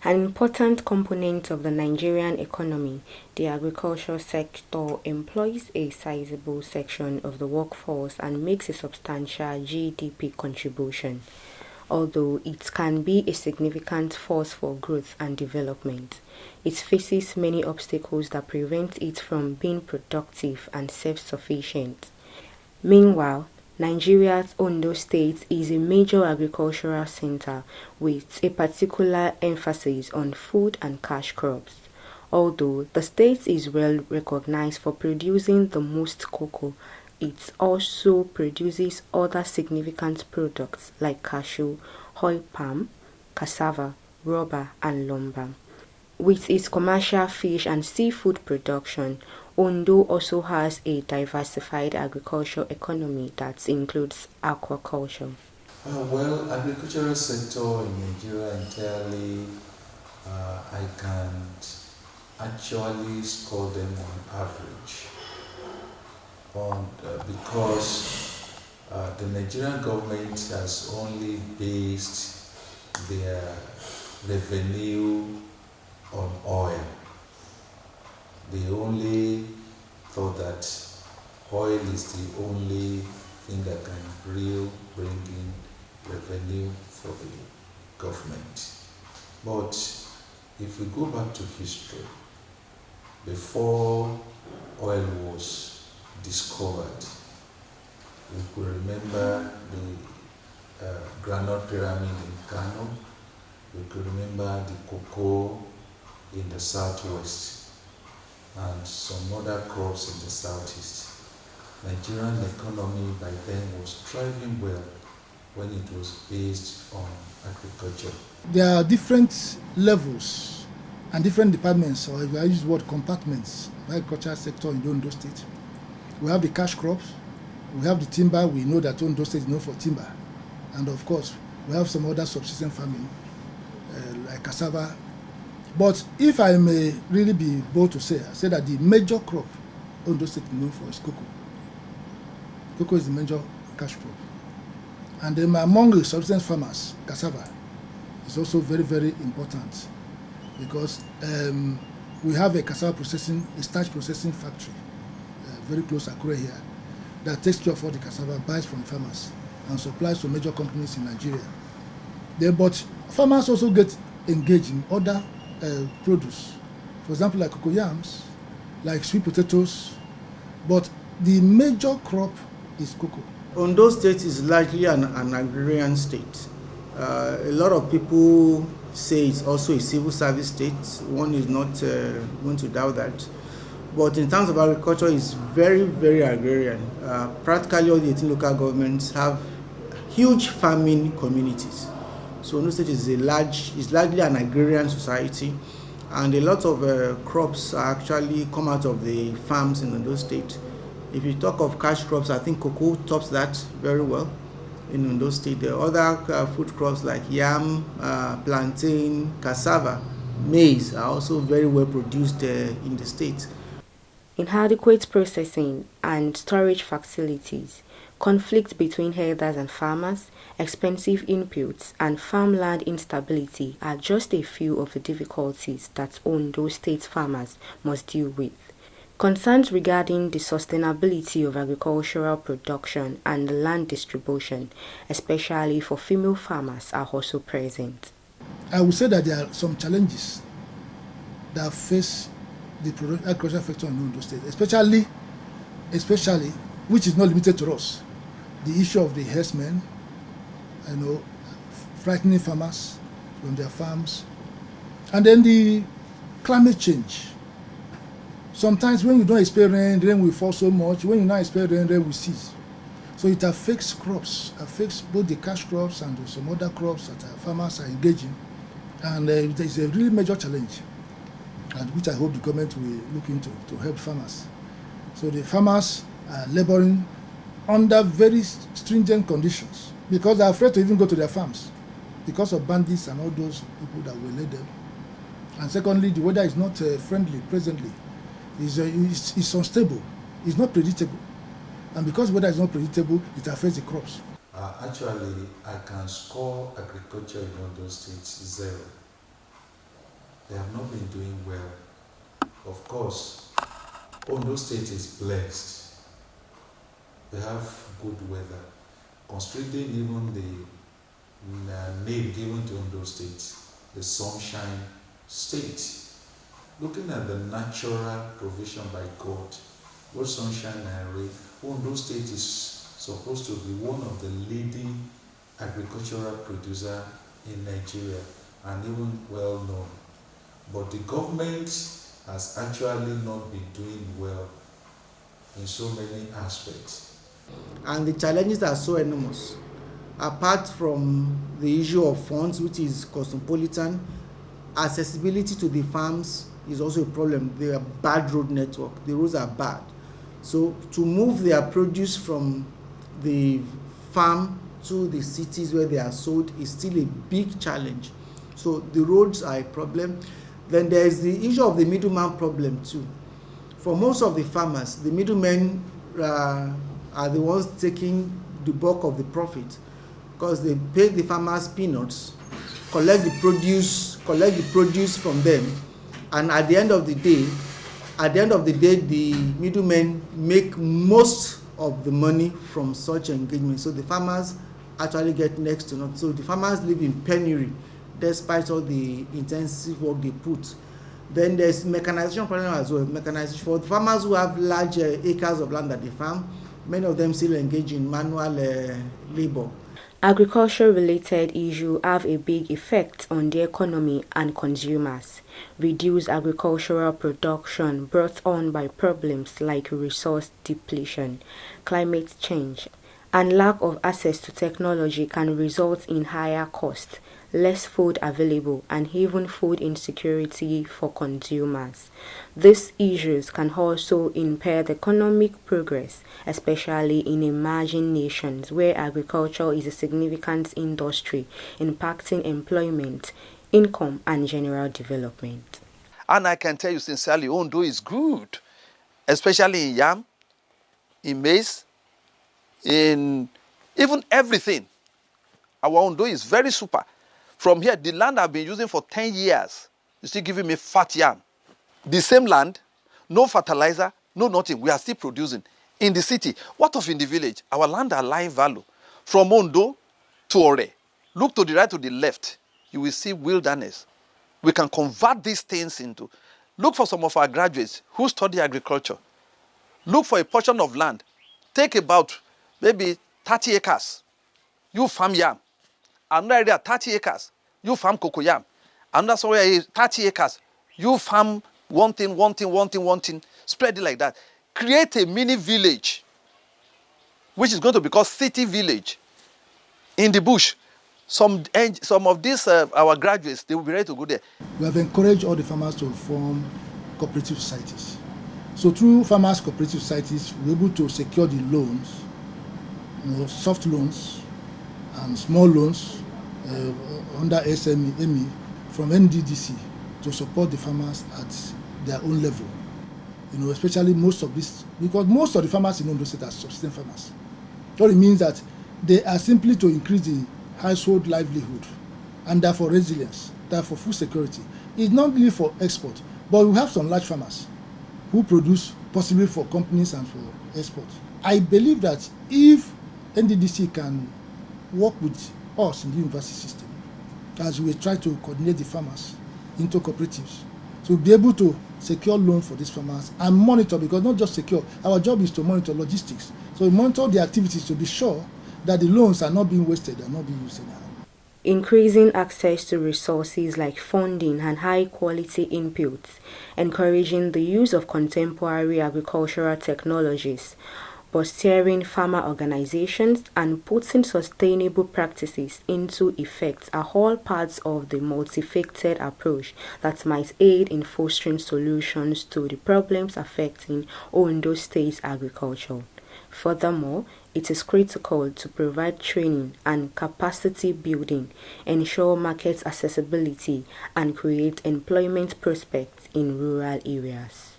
An important component of the Nigerian economy, the agriculture sector employs a sizable section of the workforce and makes a substantial GDP contribution, although it can be a significant force for growth and development. It faces many obstacles that prevent it from being productive and self-sufficient. Meanwhile, Nigeria's Ondo State is a major agricultural center with a particular emphasis on food and cash crops. Although the state is well recognized for producing the most cocoa, it also produces other significant products like cashew, oil palm, cassava, rubber, and lumber. With its commercial fish and seafood production, Ondo also has a diversified agricultural economy that includes aquaculture. Well, agricultural sector in Nigeria entirely, I can't actually score them on average, because the Nigerian government has only based their revenue on oil. They only thought that oil is the only thing that can really bring in revenue for the government. But if we go back to history, before oil was discovered, we could remember the granite pyramid in Kano. We could remember the cocoa in the southwest and some other crops in the southeast. Nigerian economy by then was thriving well when it was based on agriculture. There are different levels and different departments, or if I use the word compartments, of the agricultural sector in Ondo State. We have the cash crops, we have the timber. We know that Ondo State is known for timber, and of course we have some other subsistence farming like cassava. But if I may really be bold to say, I say that the major crop Ondo State is known for is cocoa. Cocoa is the major cash crop. And then among the subsistence farmers, cassava is also very, very important, because we have a cassava processing, a starch processing factory very close to Akure here, that takes care of all the cassava, buys from farmers, and supplies to major companies in Nigeria. But farmers also get engaged in other produce, for example, like cocoyams, like sweet potatoes, but the major crop is cocoa. Ondo State is largely an agrarian state. A lot of people say it's also a civil service state. One is not going to doubt that. But in terms of agriculture, it's very, very agrarian. Practically all the 18 local governments have huge farming communities. So Ondo State is largely an agrarian society, and a lot of crops actually come out of the farms in Ondo State. If you talk of cash crops, I think cocoa tops that very well in Ondo State. The other food crops like yam, plantain, cassava, maize are also very well produced in the state. Inadequate processing and storage facilities, conflict between herders and farmers, expensive inputs, and farmland instability are just a few of the difficulties that Ondo State farmers must deal with. Concerns regarding the sustainability of agricultural production and land distribution, especially for female farmers, are also present. I would say that there are some challenges that face the agricultural sector in Ondo State, especially, which is not limited to us, the issue of the herdsmen, frightening farmers from their farms, and then the climate change. Sometimes when you don't expect rain will fall so much. When you don't expect rain will cease. So it affects crops, affects both the cash crops and some other crops that farmers are engaging. And it is a really major challenge, and which I hope the government will look into to help farmers. So the farmers are laboring under very stringent conditions because they are afraid to even go to their farms because of bandits and all those people that will lead them. And secondly, the weather is not friendly presently. It's unstable. It's not predictable. And because weather is not predictable, it affects the crops. Actually, I can score agriculture in Ondo State 0. They have not been doing well. Of course, Ondo State is blessed. We have good weather. Considering even the name given to Ondo State, the Sunshine State. Looking at the natural provision by God, both sunshine and rain, Ondo State is supposed to be one of the leading agricultural producer in Nigeria and even well known. But the government has actually not been doing well in so many aspects. And the challenges are so enormous. Apart from the issue of funds, which is cosmopolitan, accessibility to the farms is also a problem. They are bad road network. The roads are bad. So to move their produce from the farm to the cities where they are sold is still a big challenge. So the roads are a problem. Then there is the issue of the middleman problem too. For most of the farmers, the middlemen are the ones taking the bulk of the profit because they pay the farmers peanuts, collect the produce from them, and at the end of the day, the middlemen make most of the money from such engagement. So the farmers actually get next to nothing. So the farmers live in penury despite all the intensive work they put. Then there's mechanization problem as well. Mechanization for the farmers who have large acres of land that they farm, many of them still engage in manual labor. Agriculture-related issues have a big effect on the economy and consumers. Reduced agricultural production brought on by problems like resource depletion, climate change, and lack of access to technology can result in higher costs, less food available, and even food insecurity for consumers. These issues can also impair the economic progress, especially in emerging nations where agriculture is a significant industry impacting employment, income, and general development. And I can tell you sincerely, Ondo is good, especially in yam, in maize, in even everything. Our Ondo is very super. From here, the land I've been using for 10 years, is still giving me fat yam. The same land, no fertilizer, no nothing. We are still producing. In the city, what of in the village? Our land are live value. From Ondo to Ore, look to the right, to the left, you will see wilderness. We can convert these things into. Look for some of our graduates who study agriculture. Look for a portion of land. Take about maybe 30 acres. You farm yam. Another area, 30 acres. You farm cocoyam. Another somewhere, 30 acres. You farm one thing. Spread it like that. Create a mini village, which is going to be called city village. In the bush, some of these, our graduates, they will be ready to go there. We have encouraged all the farmers to form cooperative societies. So through farmers' cooperative societies, we're able to secure the loans, soft loans and small loans under SME from NDDC to support the farmers at their own level. Especially most of this, because most of the farmers in Ondo State are subsistence farmers. So it means that they are simply to increase the household livelihood and therefore resilience, therefore food security. It's not really for export, but we have some large farmers who produce possibly for companies and for export. I believe that if NDDC can work with us in the university system, as we try to coordinate the farmers into cooperatives, to be able to secure loans for these farmers and monitor, because not just secure, our job is to monitor logistics. So we monitor the activities to be sure that the loans are not being wasted and not being used anyhow. Increasing access to resources like funding and high-quality inputs, encouraging the use of contemporary agricultural technologies, bolstering farmer organizations, and putting sustainable practices into effect are all parts of the multifaceted approach that might aid in fostering solutions to the problems affecting Ondo State's agriculture. Furthermore, it is critical to provide training and capacity building, ensure market accessibility, and create employment prospects in rural areas.